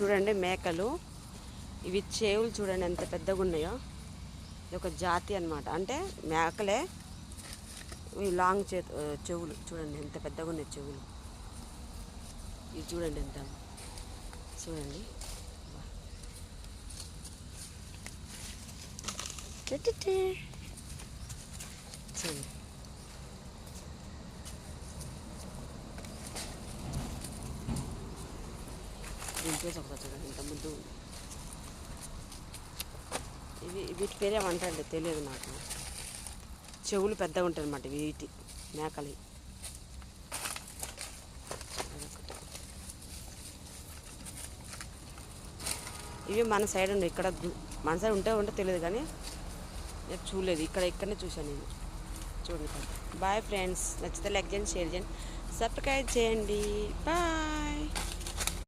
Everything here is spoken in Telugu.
చూడండి మేకలు. ఇవి చెవులు చూడండి ఎంత పెద్దగా ఉన్నాయో. ఇది ఒక జాతి అన్నమాట. అంటే మేకలే లాంగ్ చెవులు చూడండి ఎంత పెద్దగా ఉన్నాయి చెవులు. ఇవి చూడండి ఎంత చూడండి. చూడండి దింపేసి ఒకసారి చూడండి ఎంత ముద్దు. వీటి పేరేమంటారంటే తెలియదు నాకు. చెవులు పెద్దగా ఉంటాయి అన్నమాట వీటి మేకలి. ఇవి మన సైడ్ ఉండే ఇక్కడ మన సైడ్ ఉంటే తెలియదు కానీ నేను చూడలేదు. ఇక్కడనే చూశాను నేను. చూడండి. బాయ్ ఫ్రెండ్స్, నచ్చితే లైక్ చేయండి, షేర్ చేయండి, సబ్స్క్రైబ్ చేయండి. బాయ్.